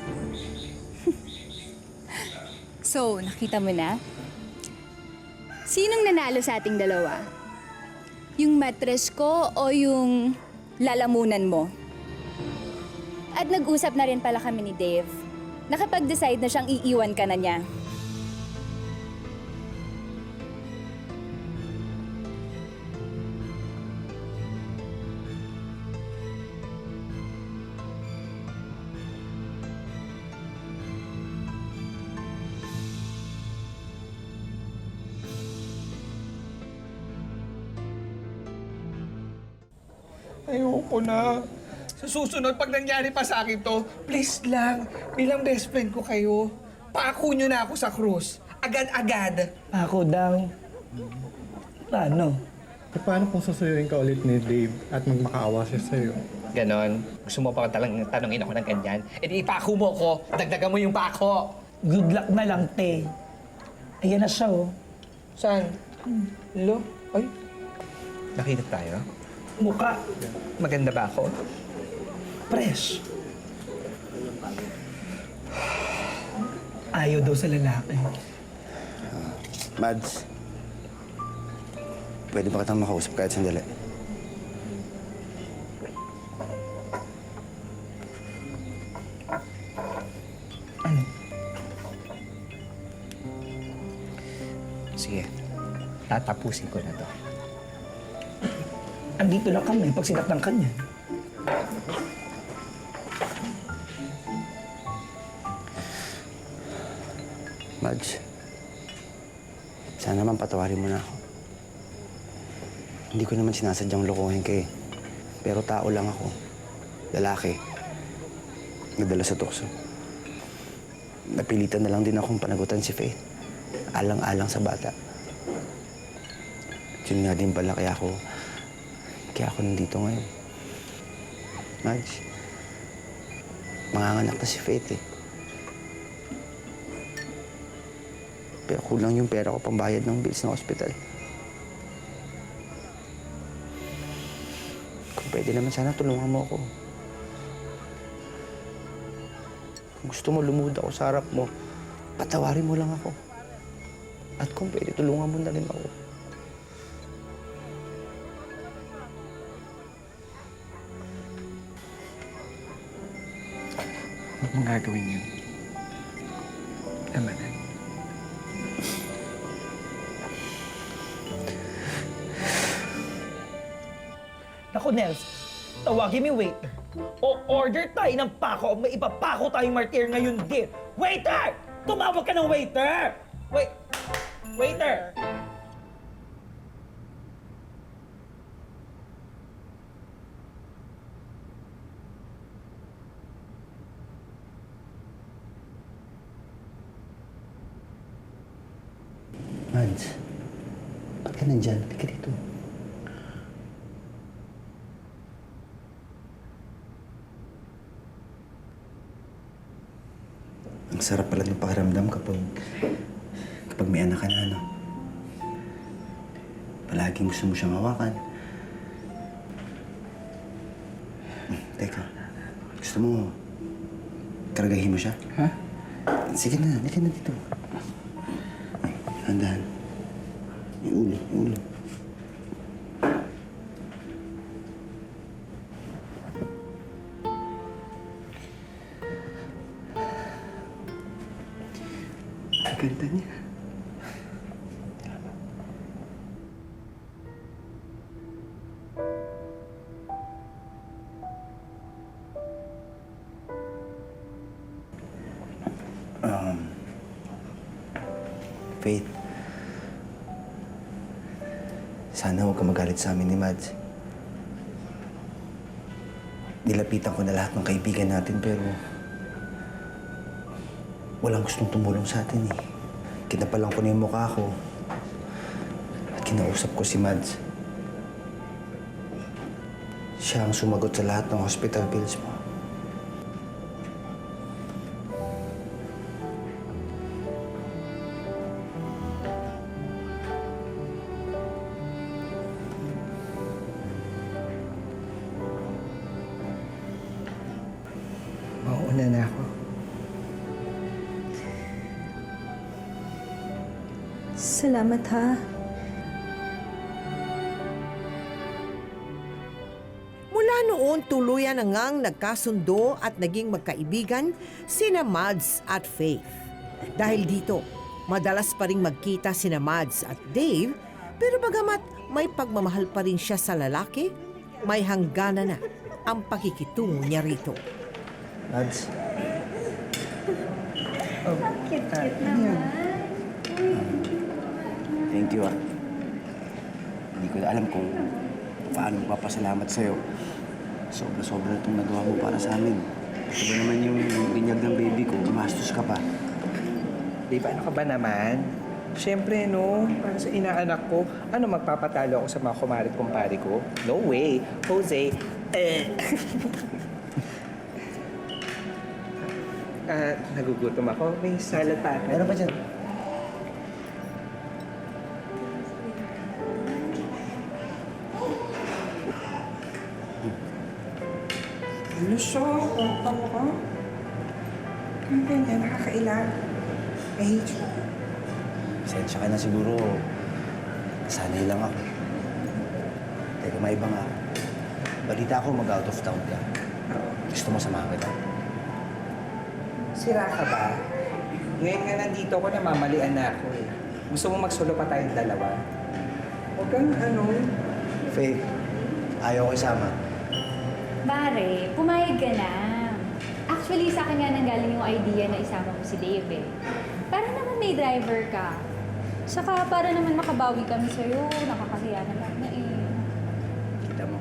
So, nakita mo na? Sinong nanalo sa ating dalawa? Yung mattress ko o yung lalamunan mo? At nag-usap na rin pala kami ni Dave. Nakapag-decide na siyang iiwan ka na niya. Ayoko na. Sa susunod, pag nangyari pa sa akin to, please lang, bilang best friend ko kayo, pako nyo na ako sa cruise. Agad-agad. Ako daw. Paano? Paano kung susuyuin ka ulit ni Dave at magmakaawa siya sa'yo? Ganon. Gusto mo pa tanongin ako ng ganyan? E di ipako mo ko. Dagdagan mo yung pako. Good luck na lang, te. Ayan na siya, oh. Saan? Lo? Ay. Nakita tayo? Mukha. Maganda ba ako? Fresh. Ayaw daw sa lalaki. Mads, pwede ba kitang makausap kahit sandali? Ano? Sige. Tatapusin ko na to. Andito lang kami pag sinaktan ka niya. Mads, sana naman patawarin mo na ako. Hindi ko naman sinasadyang lokohin ka eh. Pero tao lang ako. Lalaki. Nadala sa tukso. Napilitan na lang din akong panagutan si Faith. Alang-alang sa bata. Yun nga din pala kaya ako nandito ngayon. Mads, manganganak na si Faith eh. Pero kulang yung pera ko pambayad ng bills ng ospital. Kung pwede naman sana tulungan mo ako. Kung gusto mo lumuhod ako sa harap mo, patawarin mo lang ako. At kung pwede, tulungan mo na rin ako. Huwag mong gagawin yun. Tama na. Naku, Nels, tawagin mo yung waiter. O order tayo ng pako. May ipapako tayong martir ngayon din. Waiter! Tumawag ka ng waiter! Waiter! Mads, ba't ka nandyan? Halika dito. Ang sarap pala ng pakiramdam kapag may anak ka na, ano? Palaging gusto mo siyang hawakan. Teka, gusto mo karagahin mo siya? Ha? Sige na, halika na dito. Ay, handahan. Yung ulo, yung ulo. Ang ganda niya. Faith, sana huwag ka magalit sa amin ni Mads. Nilapitan ko na lahat ng kaibigan natin pero walang gustong tumulong sa atin eh. Kinapalan ko na yung mukha ko at kinausap ko si Mads. Siya ang sumagot sa lahat ng hospital bills mo. Mauuna na ako. Salamat ha. Mula noon, tuluyan na ngang nagkasundo at naging magkaibigan sina Mads at Faith. Dahil dito, madalas pa rin magkita sina Mads at Dave, pero bagamat may pagmamahal pa rin siya sa lalaki, may hangganan na ang pakikitungo niya rito. Mads, Cute naman. thank you ah. Hindi ko na alam kung paano magpapasalamat sa'yo. Sobra-sobra itong nagawa mo para sa amin. Ito ba naman yung binyag ng baby ko, gumastos ka pa. Dave, ano ka ba naman? Siyempre, no, para sa inaanak ko, ano magpapatalo ako sa mga kumarit-kumpari ko? No way. Jose, nagugutom ako. May salad pa. Meron pa dyan. Ano siya? Ang ka? Ang ganda, nakakailan. I hate you. Pasensya ka na siguro. Sanay lang ako. Teka, may iba nga. Balita ko mag-out of town ka. Gusto mo samahan kita? Sira ka ba? Ngayon nga nandito ako, namamalian na ako eh. Gusto mo magsolo pa tayong dalawa? Huwag kang ano. Faith, ayaw ko isama. Pare, pumayag ka na. Actually, sa akin nga nanggaling yung idea na isama mo si Dave eh. Para naman may driver ka. Saka para naman makabawi kami sa'yo. Nakakahiya naman na eh. Kita mo.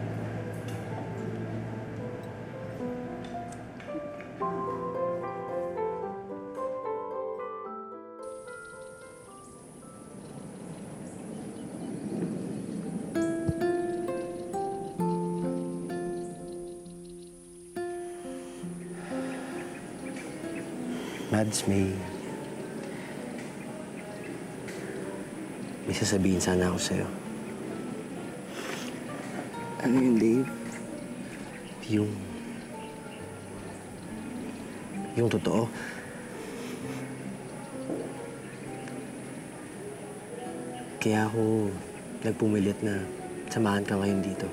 Mads, may sasabihin sana ako sa'yo. Ano yun, Dave? Yung totoo. Kaya ako nagpumilit na samahan ka ngayon dito.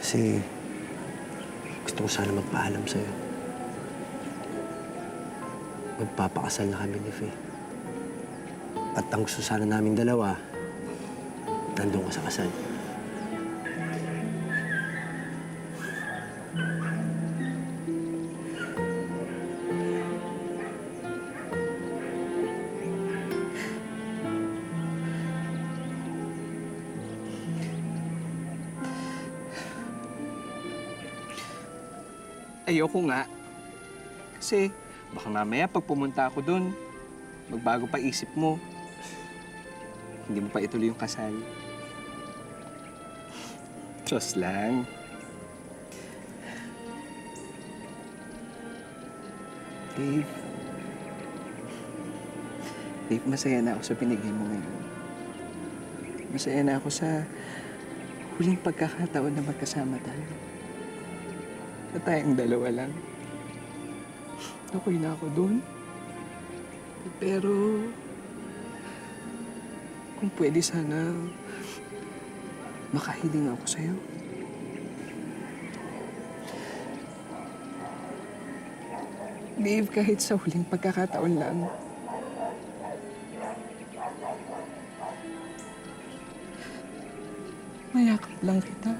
Kasi gusto ko sana magpaalam sa'yo. Magpapakasal na kami ni Faye. At ang gusto sana naming dalawa, nandun ka sa kasal. Ayoko nga. Kasi baka mamaya pag pumunta ako doon, magbago pa isip mo. Hindi mo pa ituloy yung kasal. Diyos lang. Dave. Dave, masaya na ako sa binigay mo ngayon. Masaya na ako sa huling pagkakataon na magkasama tayo. Na tayong dalawa lang. Okay na ako doon. Pero kung pwede sana makahiling ako sa'yo. Dave, kahit sa huling pagkakataon lang, mayakap lang kita.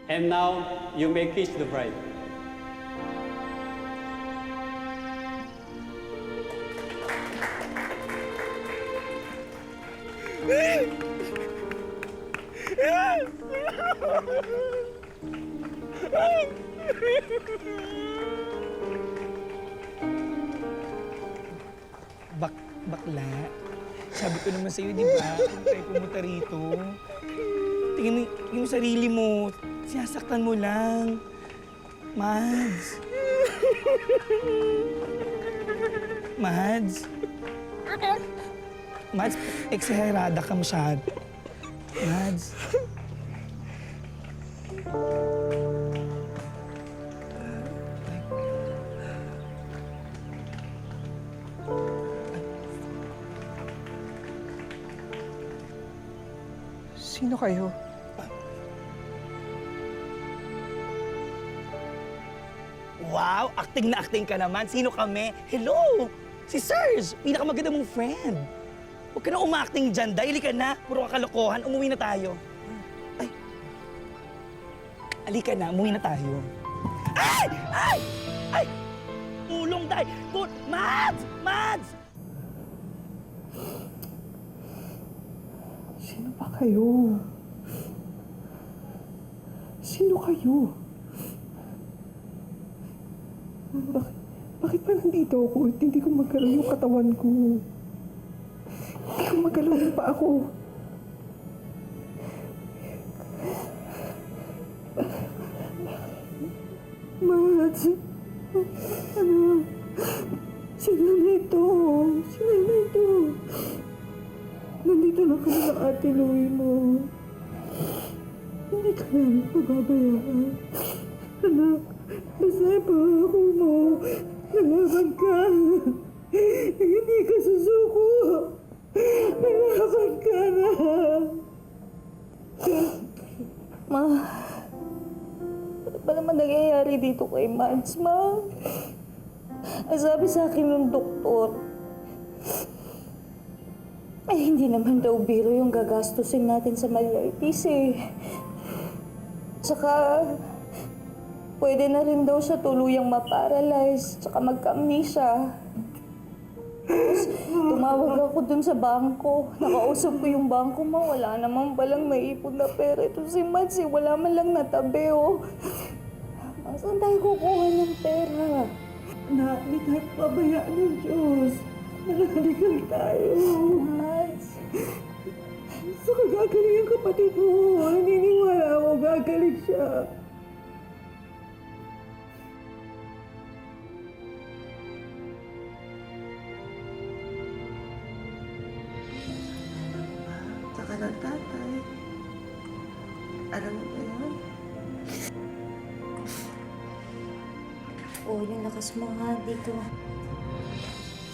And now, you may kiss the bride. Bakla. Sabi ko naman sa'yo, di ba? Kung tayo pumunta rito, tingin mo sarili mo. Sinasaktan mo lang. Mads. Mads. Mads, eksaherada ka masyado. Mads. Sino kayo? Wow! Acting na acting ka naman. Sino kami? Hello! Si Serge! Pinakamaganda mong friend. Huwag ka na umacting dyan. Dahil ka na. Puro kalokohan. Umuwi na tayo. Ay! Alika na. Umuwi na tayo. Ay! Ay! Ay! Tulong dahil! Mads! Mads! Sino ba kayo? Sino kayo? Bakit ba nandito ako? Hindi ko magalaw yung katawan ko. Hindi ko magalaw yung pa ako. Mads! Ano? Sino na ito? Sino na ito? Nandito lang kami ng ate Louie mo. Hindi ka namin pababayaan. Anak, basta ako mo. Nalaban ka. Hindi ka susuko. Nalaban ka na. Ma, ano ba naman nangyayari dito kay Mads, Ma? Ang sabi sa akin ng doktor, ay hindi naman daw biro yung gagastusin natin sa malaitis eh. Tsaka, pwede na rin daw siya tuluyang ma-paralyze, tsaka magka-amnesia. Tapos, tumawag ako dun sa bangko. Nakausap ko yung bangko mo. Wala namang palang maipon na pera. Ito si Mads eh, wala man lang natabi oh. Saan tayo kukuha ng pera? Na, hindi tayo pabayaan ng Diyos. Manaligal tayo. Mads, Baka gagaling ang kapatid mo. Naniniwala ako, gagaling siya. Saka ng tatay. Alam mo ba yun? Oh, yung lakas mo nga dito.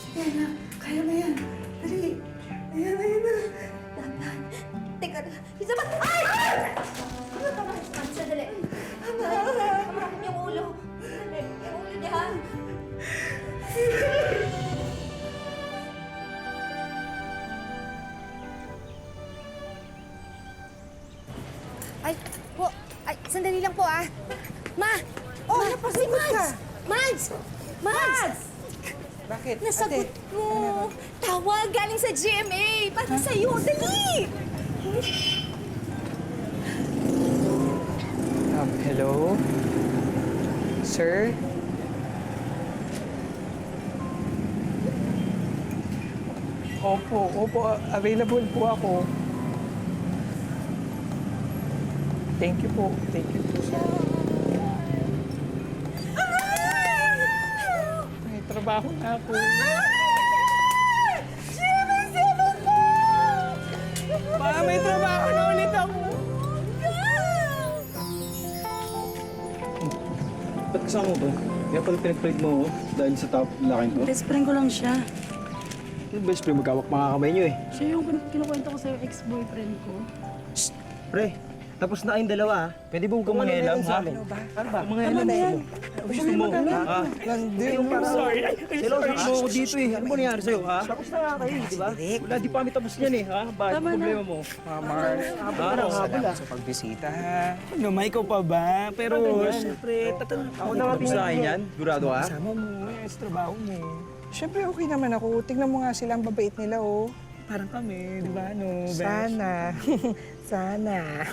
Sige na, kaya mo yan. Dali. Ayan, ayan na. Dahan. Teka, isa ba? Ay! Ay! Ano ka ba? Sandali. Hawakan yung ulo. Sandali, yung ulo niya. Ay, po. Ay, sandali lang po ah. Ma! Oh, Ma, napasagot ka. Mads! Mads! Bakit? Nasagot mo! Tawag galing sa GMA! Para sa'yo! Dali! Hello? Sir? Opo, available po ako. Thank you po, sir. May trabaho na ako. May trabaho na ulit ako. Ba't kasama mo to? Kaya pala pinagpalit mo ako dahil sa top laking to. Best friend ko lang siya. Yung best friend, magkawak mga kamay nyo eh. Siya yung kinukwento ko sa'yo, ex-boyfriend ko. Pre, tapos na kayong dalawa ha. Pwede ba huwag kang mangialam ha? Ano ba? Mangialam mo. Gusto mo? Ha? Nandun. Sorry. Seloso mo ako dito eh. Ano ba nangyari sa'yo ha? Tapos na nga kayo, di ba? Wala, di pa kami tapos yan eh ha? Bakit problema mo? Mars, salamat sa pagbisita ha. Ano, may ikaw pa ba? Pero, siyempre, Ako na nga sa akin yan. Durado ha? kasama mo, sa trabaho mo. Siyempre, okay naman ako. Tingnan mo nga sila, ang babait nila, oh. Parang kami, di ba, no? Sana. Sana.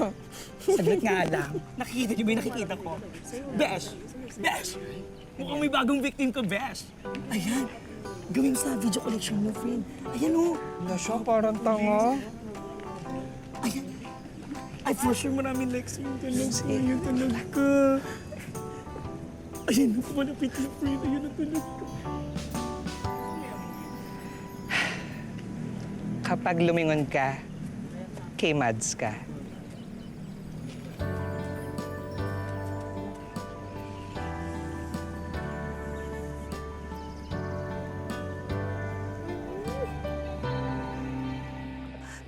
Saglit nga lang. Nakikita niyo ba yung nakikita ko? Besh! Besh! Mukhang may bagong victim ko, Besh! Ayan. Gawin sa video collection mo, friend. Ayan, oh. Na siya, parang tanga. Ayan. Ay, for sure maraming likes yung tunog ko. Yung tunog ko. Ayan, malapit na, friend. Ayan ang tunog ko. Kapag lumingon ka, kay Mads ka.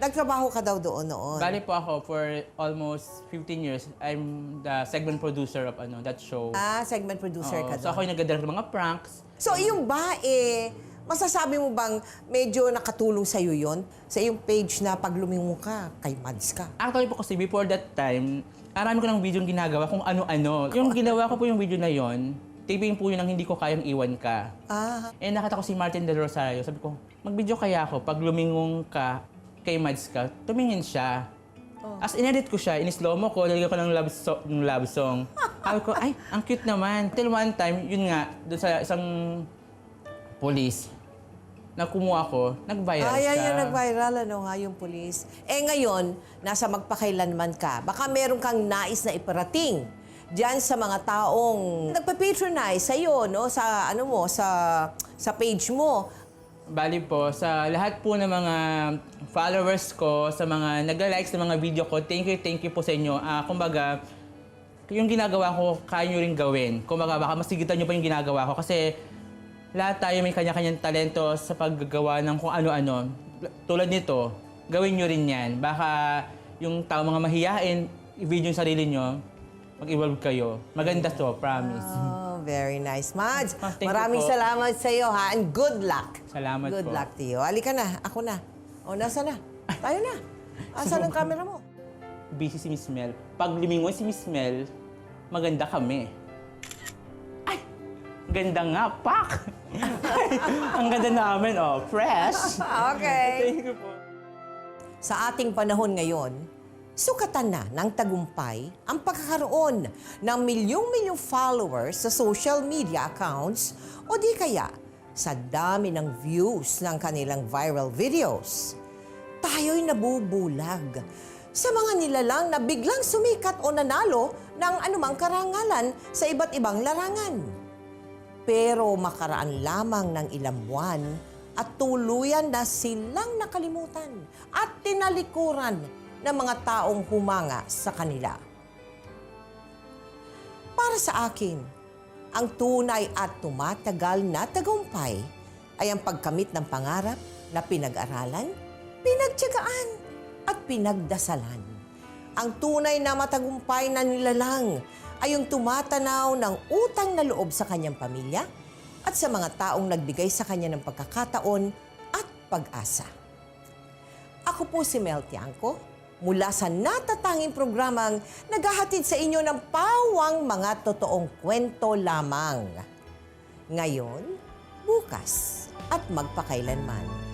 Nagtrabaho ka daw doon noon. Bali po ako for almost 15 years. I'm the segment producer of that show. Segment producer ka doon. So ako yung nag-direct ng mga pranks. So, yung ba, masasabi mo bang medyo nakatulong sa'yo yun? Sa iyong page na pag lumingon ka, kay Mads ka? Actually po kasi before that time, marami ko ng video yung ginagawa kung ano-ano. Yung ginawa ko po yung video na yon, taping po yun ang hindi ko kayang iwan ka. Nakita ko si Martin Del Rosario. Sabi ko, mag-video kaya ako pag lumingon ka kay Mads ka. Tumingin siya. As in-edit ko siya, in-slow mo ko, nilagyan ko ng love song. Sabi ko, ay, ang cute naman. Till one time, yun nga, doon sa isang police, na kumuha ko, nag-viral siya. Yung nag-viral, yung police. Ngayon, nasa magpakailanman ka, baka meron kang nais na iparating diyan sa mga taong nagpa-patronize sa'yo, no? Sa, sa page mo. Bali po, sa lahat po ng mga followers ko, sa mga nag-likes ng mga video ko, thank you po sa inyo. Kumbaga, yung ginagawa ko, kaya nyo rin gawin. Kumbaga, baka masigitan nyo pa yung ginagawa ko kasi lahat tayo may kanya-kanyang talento sa paggagawa ng kung ano-ano. Tulad nito, gawin nyo rin yan. Baka yung tao mga mahiyain, i-video yung sarili nyo, mag-evolve kayo. Maganda to, promise. Very nice, Mads. Thank you Maraming po. salamat sa iyo, ha? And good luck. Salamat Good po. luck to you. Halika na, ako na. Nasa na? Tayo na. Asan ang camera mo? Busy si Miss Mel. Pag lumingon si Miss Mel, maganda kami. Ay! Ganda nga, pak! Ang ganda namin, fresh! Okay. Thank you po. Sa ating panahon ngayon, sukatan na ng tagumpay ang pagkakaroon ng milyong-milyong followers sa social media accounts o di kaya sa dami ng views ng kanilang viral videos. tayo'y nabubulag sa mga nilalang na biglang sumikat o nanalo ng anumang karangalan sa iba't ibang larangan. Pero makaraan lamang ng ilang buwan at tuluyan na silang nakalimutan at tinalikuran ng mga taong humanga sa kanila. Para sa akin, ang tunay at tumatagal na tagumpay ay ang pagkamit ng pangarap na pinag-aralan, pinagtiyagaan at pinagdasalan. Ang tunay na matagumpay na nilalang ay yung tumatanaw ng utang na loob sa kanyang pamilya at sa mga taong nagbigay sa kanya ng pagkakataon at pag-asa. Ako po si Mel Tiangco, mula sa natatanging programang naghahatid sa inyo ng pawang mga totoong kwento lamang. Ngayon, bukas at magpakailanman.